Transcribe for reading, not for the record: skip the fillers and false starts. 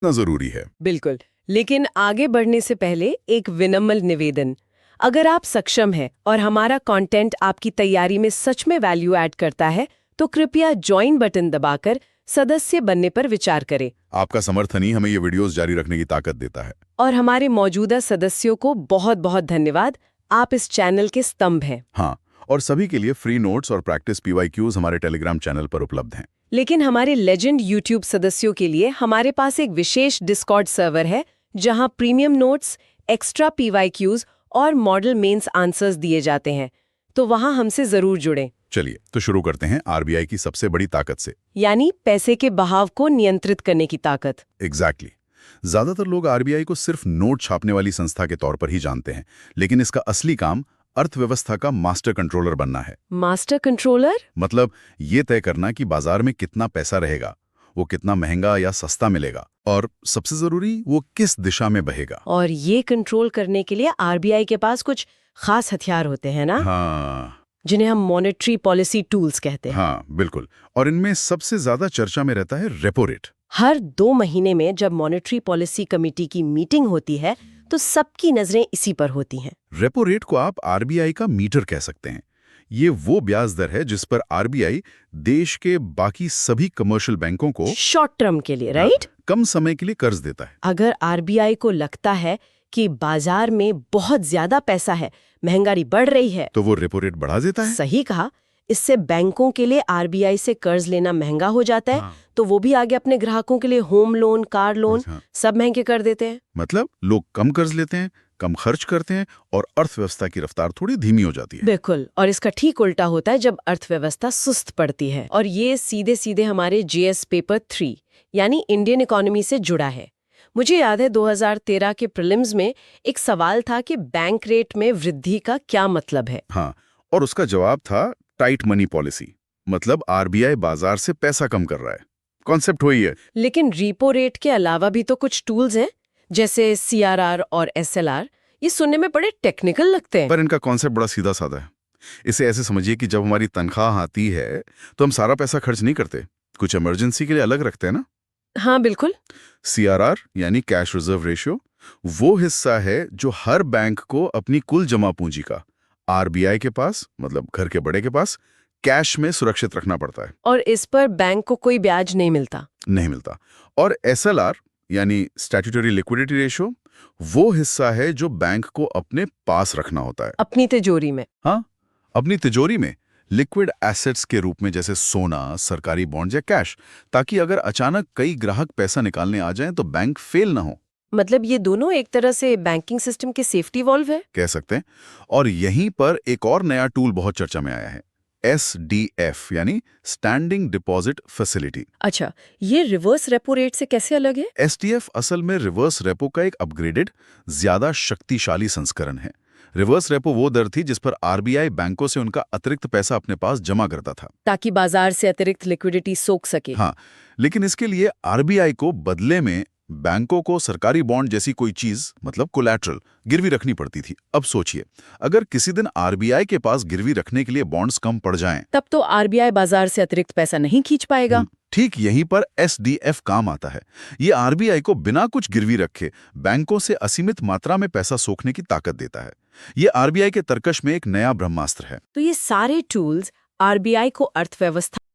इतना जरूरी है। बिल्कुल। लेकिन आगे बढ़ने से पहले एक विनम्र निवेदन। अगर आप सक्षम हैं और हमारा कंटेंट आपकी तैयारी में सच में वैल्यू ऐड करता है, तो कृपया ज्वाइन बटन दबाकर सदस्य बनने पर विचार करें। आपका समर्थन ही हमें ये वीडियोस जारी रखने की ताकत देता है। और हमारे मौजूदा सदस्यों को बहुत बहुत धन्यवाद। आप इस चैनल के स्तंभ हैं। हाँ, और सभी के लिए फ्री नोट्स और प्रैक्टिस PYQs हमारे टेलीग्राम चैनल पर उपलब्ध हैं। लेकिन हमारे लेजेंड यूट्यूब सदस्यों के लिए हमारे पास एक विशेष डिस्कॉर्ड सर्वर है, जहां प्रीमियम नोट्स, एक्स्ट्रा PYQs और मॉडल मेंस आंसर्स दिए जाते हैं। तो वहां हमसे जरूर जुड़ें। चलिए तो शुरू करते हैं RBI की सबसे बड़ी ताकत से, यानी पैसे के बहाव को नियंत्रित करने की ताकत। एग्जैक्टली। ज्यादातर लोग RBI को सिर्फ नोट छापने वाली संस्था के तौर पर ही जानते हैं, लेकिन इसका असली काम अर्थव्यवस्था का मास्टर कंट्रोलर बनना है। Master controller? मतलब ये तय करना कि बाजार में कितना पैसा रहेगा, वो कितना महंगा या सस्ता मिलेगा, और सबसे जरूरी वो किस दिशा में बहेगा। और ये कंट्रोल करने के लिए आरबीआई के पास कुछ खास हथियार होते हैं ना? हाँ, जिन्हें हम मॉनेटरी पॉलिसी टूल्स कहते हैं। हाँ बिल्कुल। और इनमें सबसे ज्यादा चर्चा में रहता है रेपो रेट। हर 2 महीने में जब मॉनेटरी पॉलिसी कमेटी की मीटिंग होती है, तो सबकी नजरें इसी पर होती हैं। रेपो रेट को आप RBI का मीटर कह सकते हैं। ये वो ब्याज दर है जिस पर RBI देश के बाकी सभी कमर्शियल बैंकों को शॉर्ट टर्म के लिए, राइट? कम समय के लिए कर्ज देता है। अगर आरबीआई को लगता है कि बाजार में बहुत ज्यादा पैसा है, महंगाई बढ़ रही है, तो वो रेपो रेट बढ़ा देता है। सही कहा। इससे बैंकों के लिए आरबीआई से कर्ज लेना महंगा हो जाता है। तो वो भी आगे अपने ग्राहकों के लिए होम लोन, कार लोन सब महंगे कर देते हैं। मतलब लोग कम कर्ज लेते हैं, कम खर्च करते हैं, और अर्थव्यवस्था की रफ्तार थोड़ी धीमी हो जाती है। बिल्कुल। और इसका ठीक उल्टा होता है जब अर्थव्यवस्था सुस्त पड़ती है। और ये सीधे सीधे हमारे GS पेपर 3 यानी इंडियन इकोनॉमी से जुड़ा है। मुझे याद है 2013 के प्रीलिम्स में एक सवाल था कि बैंक रेट में वृद्धि का क्या मतलब है। हाँ, और उसका जवाब था टाइट मनी पॉलिसी। मतलब RBI बाजार से पैसा कम कर रहा है। कॉन्सेप्ट वही है। लेकिन रीपो रेट के अलावा भी तो कुछ टूल्स हैं, जैसे CRR और SLR। ये सुनने में बड़े टेक्निकल लगते हैं। पर इनका कॉन्सेप्ट बड़ा सीधा साधा है। इसे ऐसे समझिए कि जब हमारी तनख्वाह आती है तो हम सारा पैसा खर्च नहीं करते, कुछ इमरजेंसी के लिए अलग रखते हैं ना। हाँ बिल्कुल। CRR यानी कैश रिजर्व रेशियो वो हिस्सा है जो हर बैंक को अपनी कुल जमा पूंजी का RBI के पास, मतलब घर के बड़े के पास, कैश में सुरक्षित रखना पड़ता है। और इस पर बैंक को कोई ब्याज नहीं मिलता। नहीं मिलता। और SLR यानी स्टैट्यूटरी लिक्विडिटी रेशियो वो हिस्सा है जो बैंक को अपने पास रखना होता है, अपनी तिजोरी में। हाँ, अपनी तिजोरी में, लिक्विड एसेट्स के रूप में, जैसे सोना, सरकारी बॉन्ड या कैश, ताकि अगर अचानक कई ग्राहक पैसा निकालने आ जाएं तो बैंक फेल ना हो। मतलब ये दोनों एक तरह से बैंकिंग सिस्टम के सेफ्टी वॉल्व है, कह सकते हैं। और यहीं पर एक और नया टूल बहुत चर्चा में आया है, SDF यानी स्टैंडिंग डिपॉजिट फैसिलिटी। अच्छा, ये रिवर्स रेपो रेट से कैसे अलग है? SDF असल में रिवर्स रेपो का एक अपग्रेडेड, ज्यादा शक्तिशाली संस्करण है। रिवर्स रेपो वो दर थी जिस पर RBI बैंकों से उनका अतिरिक्त पैसा अपने पास जमा करता था, ताकि बाजार से अतिरिक्त लिक्विडिटी सोख सके। हाँ, लेकिन इसके लिए RBI को बदले में बैंकों को सरकारी बॉन्ड जैसी कोई चीज, मतलब कोलैटरल, गिरवी रखनी पड़ती थी। अब सोचिए, अगर किसी दिन RBI के पास गिरवी रखने के लिए बॉन्ड्स कम पड़ जाएं, तब तो आरबीआई बाजार से अतिरिक्त पैसा नहीं खींच पाएगा। ठीक यहीं पर SDF काम आता है। ये RBI को बिना कुछ गिरवी रखे बैंकों से असीमित मात्रा में पैसा सोखने की ताकत देता है। ये RBI के तर्कश में एक नया ब्रह्मास्त्र है। तो ये सारे टूल्स आरबीआई को अर्थव्यवस्था